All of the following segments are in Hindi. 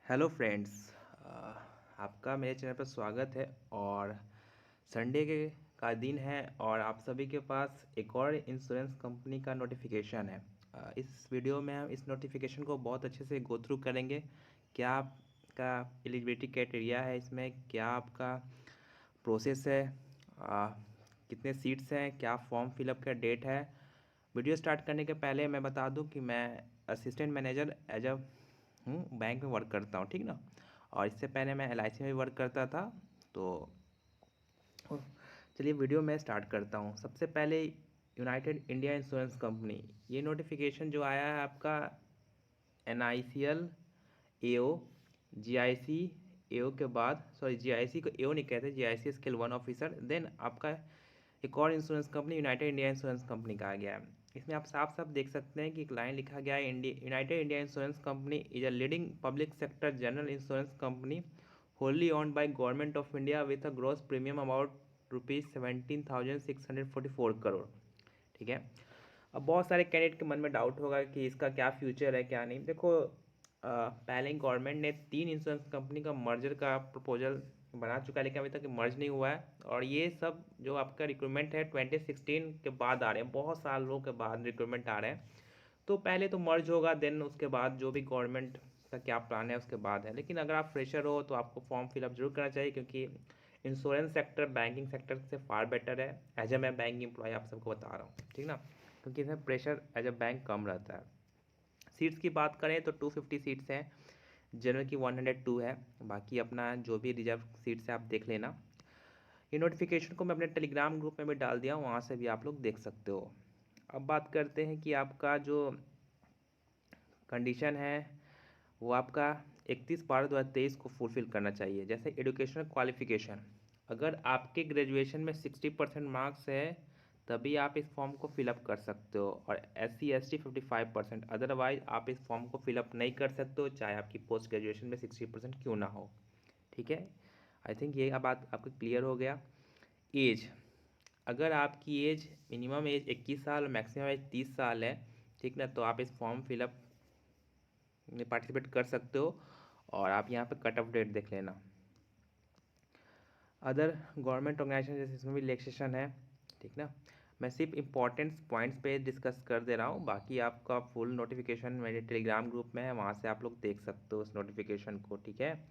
Hello friends. आपका मेरे चैनल पर स्वागत है। और संडे के का दिन है और आप सभी के पास एक और इंश्योरेंस कंपनी का नोटिफिकेशन है। इस वीडियो में हम इस नोटिफिकेशन को बहुत अच्छे से गो थ्रू करेंगे। क्या आपका एलिजिबिलिटी क्राइटेरिया है, इसमें क्या आपका प्रोसेस है, कितने सीट्स हैं, क्या फॉर्म फिलअप का डेट है। वीडियो स्टार्ट करने के पहले मैं बता दूं कि मैं assistant manager as a bank में वर्क करता हूँ, ठीक ना। और इससे पहले मैं LIC में भी वर्क करता था। तो चलिए वीडियो में स्टार्ट करता हूँ। सबसे पहले यूनाइटेड इंडिया इंश्योरेंस कंपनी, ये नोटिफिकेशन जो आया है आपका NICL AO GIC AO के बाद, सॉरी GIC को AO नहीं कहते, GIC स्केल 1 ऑफिसर, देन आपका एक और insurance company United India insurance company का आ गया है। इसमें आप साफ साफ देख सकते हैं कि एक लाइन लिखा गया है, United India insurance company is a leading public sector general insurance company wholly owned by government of India with a gross premium about ₹17,644 crore. ठीक है। अब बहुत सारे कैंडिडेट के मन में डाउट होगा कि इसका क्या फ्यूचर है क्या नहीं। देखो, पहले ही गवर्नमेंट ने 3 इंश्योरेंस कंपनी का मर्जर का प्रपोजल बना चुका है, लेकिन अभी तक मर्ज नहीं हुआ है। और ये सब जो आपका रिक्रूटमेंट है 2016 के बाद आ रहे हैं, बहुत सालों के बाद रिक्रूटमेंट आ रहे हैं। तो पहले तो मर्ज होगा, देन उसके बाद जो भी गवर्नमेंट का क्या प्लान है उसके बाद है। लेकिन अगर आप फ्रेशर हो तो आपको फॉर्म फिलअप जरूर करना चाहिए, क्योंकि इंश्योरेंस सेक्टर बैंकिंग सेक्टर से फार बेटर है। एज ए मैं बैंक एम्प्लॉय आप सबको बता रहा हूँ, ठीक ना। क्योंकि इसमें प्रेशर एज ए बैंक कम रहता है। सीट्स की बात करें तो 250 सीट्स हैं, जनरल की 102 है। बाकी अपना जो भी रिजर्व सीट्स है आप देख लेना। ये नोटिफिकेशन को मैं अपने टेलीग्राम ग्रुप में भी डाल दिया हूँ, वहाँ से भी आप लोग देख सकते हो। अब बात करते हैं कि आपका जो कंडीशन है वो आपका 31/12/2023 को फुलफ़िल करना चाहिए। जैसे एजुकेशनल क्वालिफ़िकेशन, अगर आपके ग्रेजुएशन में 60% मार्क्स है तभी आप इस फॉर्म को फिलअप कर सकते हो, और SC ST 55%, अदरवाइज आप इस फॉर्म को फिलअप नहीं कर सकते हो, चाहे आपकी पोस्ट ग्रेजुएशन में 60% क्यों ना हो। ठीक है। आई थिंक ये अब बात आपको क्लियर हो गया। एज, अगर आपकी एज मिनिमम एज 21 साल और मैक्सिमम एज 30 साल है, ठीक ना, तो आप इस फॉर्म फिलअप में पार्टिसिपेट कर सकते हो। और आप यहाँ पे कट ऑफ डेट देख लेना। अदर गवर्नमेंट ऑर्गेनाइजेशन जैसे इसमें भी रिलैक्सेशन है, ठीक ना। मैं सिर्फ इम्पॉर्टेंट पॉइंट्स पे डिस्कस कर दे रहा हूँ, बाकी आपका फुल नोटिफिकेशन मेरे टेलीग्राम ग्रुप में है, वहाँ से आप लोग देख सकते हो उस नोटिफिकेशन को, ठीक है।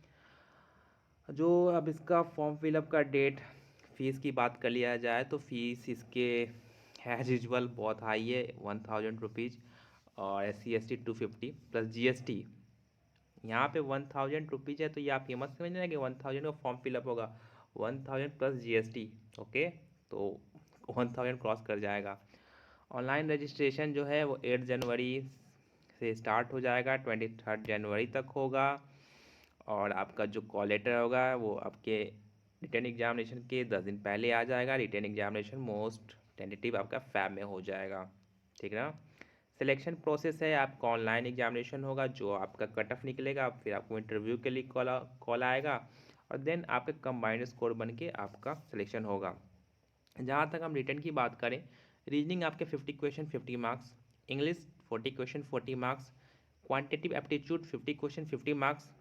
जो अब इसका फॉर्म फिलअप का डेट, फ़ीस की बात कर लिया जाए तो फ़ीस इसके एज यूजल बहुत हाई है, 1000 रुपीज़। और SC ST 250 प्लस GST। यहाँ पे 1000 रुपीज़ है, तो ये आप ये मत समझना कि 1000 का फॉर्म फिलअप होगा, 1000 प्लस GST। ओके, तो 1000 क्रॉस कर जाएगा। ऑनलाइन रजिस्ट्रेशन जो है वो 8 जनवरी से स्टार्ट हो जाएगा, 23 जनवरी तक होगा। और आपका जो कॉल लेटर होगा वो आपके रिटर्न एग्जामिनेशन के 10 दिन पहले आ जाएगा। रिटर्न एग्जामिनेशन मोस्ट टेंटेटिव आपका फैब में हो जाएगा, ठीक है ना। सिलेक्शन प्रोसेस है, आपका ऑनलाइन एग्जामिनेशन होगा, जो आपका कट ऑफ निकलेगा, फिर आपको इंटरव्यू के लिए कॉल आएगा, और देन आपके कंबाइंड स्कोर बन के आपका सिलेक्शन होगा। जहाँ तक हम रिटर्न की बात करें, रीजनिंग आपके 50 question 50 marks, English 40 question 40 marks, quantitative aptitude 50 question 50 marks,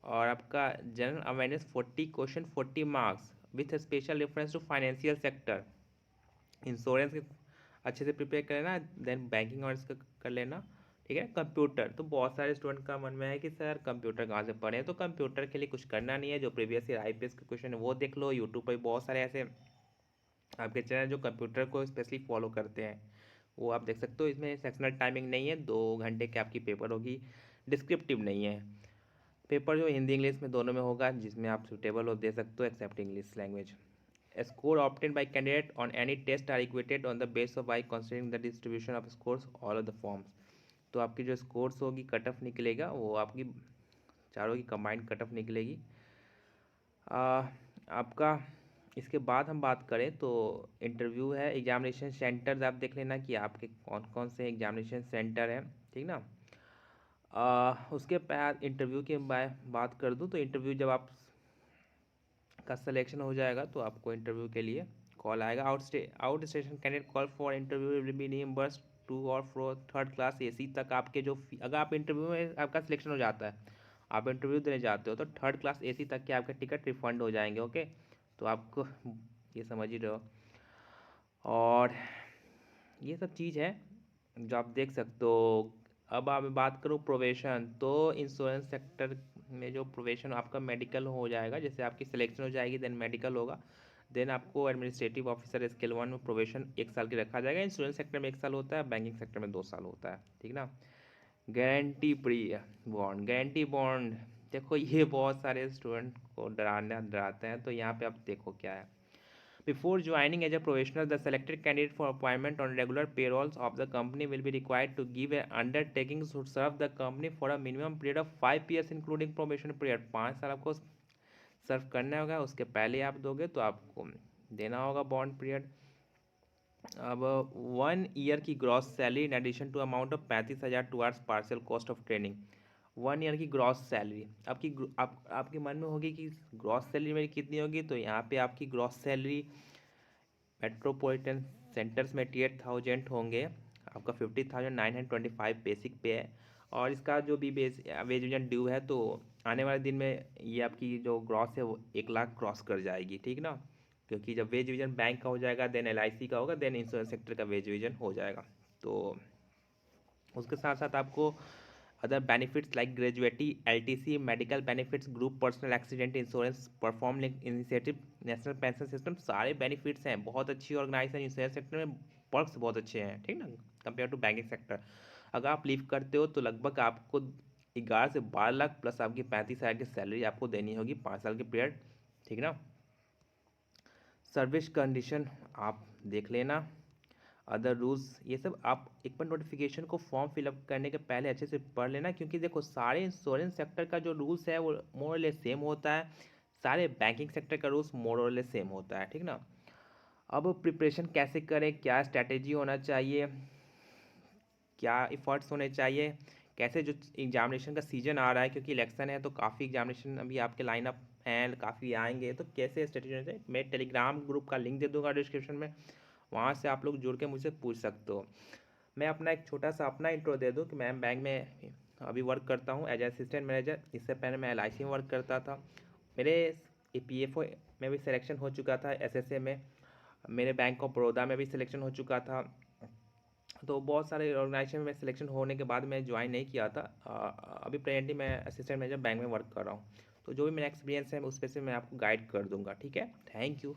और आपका general awareness 40 question 40 marks with special reference to financial sector. Insurance के अच्छे से प्रिपेयर कर लेना, देन बैंकिंग और इसका कर लेना, ठीक है। कंप्यूटर, तो बहुत सारे स्टूडेंट का मन में है कि सर कंप्यूटर कहाँ से पढ़ें, तो कंप्यूटर के लिए कुछ करना नहीं है, जो प्रीवियस ईयर IPS के क्वेश्चन है वो देख लो। यूट्यूब पर बहुत सारे ऐसे आपके चैनल जो कंप्यूटर को स्पेशली फॉलो करते हैं, वो आप देख सकते हो। इसमें सेक्शनल टाइमिंग नहीं है, 2 घंटे की आपकी पेपर होगी, डिस्क्रिप्टिव नहीं है। पेपर जो हिंदी इंग्लिश में दोनों में होगा, जिसमें आप सुटेबल हो दे सकते हो except English language. Score obtain by candidate on any test are equated on the base of by considering the distribution of scores all of the forms. तो आपकी जो स्कोर्स होगी, कट ऑफ निकलेगा, वो आपकी चारों की कंबाइंड कट ऑफ निकलेगी। आपका इसके बाद हम बात करें तो इंटरव्यू है, एग्जामिनेशन सेंटर्स आप देख लेना कि आपके कौन कौन से एग्जामिनेशन सेंटर हैं, ठीक ना। उसके बाद इंटरव्यू की बात कर दूं तो इंटरव्यू जब आप का सिलेक्शन हो जाएगा तो आपको इंटरव्यू के लिए कॉल आएगा। Out station candidate call for interview will be reimbursed 2 और 4 थर्ड क्लास AC तक। आपके जो अगर आप इंटरव्यू में आपका सिलेक्शन हो जाता है, आप इंटरव्यू देने जाते हो तो थर्ड क्लास एसी तक के आपके टिकट रिफंड हो जाएंगे। ओके, तो आपको ये समझ ही रहो। और ये सब चीज़ है जो आप देख सकते हो। अब आप बात करूँ प्रोवेशन, तो इंश्योरेंस सेक्टर में जो प्रोवेशन आपका मेडिकल हो जाएगा, जैसे आपकी सिलेक्शन हो जाएगी देन मेडिकल होगा, देन आपको एडमिनिस्ट्रेटिव ऑफिसर स्केल 1 में प्रोवेशन 1 साल की रखा जाएगा। इंश्योरेंस सेक्टर में 1 साल होता है, बैंकिंग सेक्टर में 2 साल होता है, ठीक ना। Guarantee pre bond, guarantee bond, देखो ये बहुत सारे स्टूडेंट को डराते हैं, तो यहाँ पे आप देखो क्या है। Before joining as a professional, the selected candidate for appointment on regular payrolls of the company will be required to give an undertaking to serve the company for a minimum period of 5 years including probation period। 5 साल आपको सर्व करना होगा, उसके पहले आप दोगे तो आपको देना होगा बॉन्ड पीरियड। अब 1 ईयर की gross salary in addition to amount of 35,000 towards partial cost of training. 1 year की ग्रॉस सैलरी आपके मन में होगी कि ग्रॉस सैलरी मेरी कितनी होगी, तो यहाँ पे आपकी ग्रॉस सैलरी मेट्रोपॉलिटन सेंटर्स में 88,000 होंगे, आपका 50,925 बेसिक पे है। और इसका जो भी वेज विजन ड्यू है, तो आने वाले दिन में ये आपकी जो ग्रॉस है वो 1 लाख क्रॉस कर जाएगी, ठीक ना। क्योंकि जब वेज विजन बैंक का हो जाएगा, देन LIC का होगा, देन इंश्योरेंस सेक्टर का वेज विजन हो जाएगा। तो उसके साथ साथ आपको other benefits like gratuity, LTC, medical benefits, group personal accident insurance, perform initiative, national pension system, सारे बेनिफिट्स हैं। बहुत अच्छी ऑर्गेनाइजेशन इंश्योरेंस सेक्टर में, पर्क्स बहुत अच्छे हैं, ठीक ना, कंपेयर टू बैंकिंग सेक्टर। अगर आप लीव करते हो तो लगभग आपको 11 से 12 लाख प्लस आपकी 35,000 की सैलरी आपको देनी होगी 5 साल के पीरियड, ठीक ना। सर्विस कंडीशन आप देख लेना, अदर रूल्स, ये सब आप एक बार नोटिफिकेशन को फॉर्म फिलअप करने के पहले अच्छे से पढ़ लेना, क्योंकि देखो सारे इंश्योरेंस सेक्टर का जो रूल्स है वो मोर लेस सेम होता है, सारे बैंकिंग सेक्टर का रूल्स मोर लेस सेम होता है, ठीक ना। अब प्रिपरेशन कैसे करें, क्या स्ट्रैटेजी होना चाहिए, क्या इफ़र्ट्स होने चाहिए, कैसे जो एग्जामिनेशन का सीजन आ रहा है, क्योंकि इलेक्शन है तो काफ़ी एग्जामिनेशन अभी आपके लाइन अप हैं, काफ़ी आएंगे, तो कैसे स्ट्रैटेजी होना चाहिए, मैं टेलीग्राम ग्रुप का लिंक दे दूंगा डिस्क्रिप्शन में, वहाँ से आप लोग जुड़ के मुझसे पूछ सकते हो। मैं अपना एक छोटा सा अपना इंट्रो दे दूँ कि मैं बैंक में अभी वर्क करता हूँ एज असिस्टेंट मैनेजर। इससे पहले मैं LIC में वर्क करता था। मेरे PFO में भी सिलेक्शन हो चुका था, SSA में, मेरे बैंक ऑफ बड़ौदा में भी सिलेक्शन हो चुका था। तो बहुत सारे ऑर्गेनाइजेशन में सिलेक्शन होने के बाद मैं ज्वाइन नहीं किया था। अभी प्रेजेंटली मैं असिस्टेंट मैनेजर बैंक में वर्क कर रहा हूँ। तो जो भी मेरा एक्सपीरियंस है उस पर से मैं आपको गाइड कर दूंगा, ठीक है। Thank you.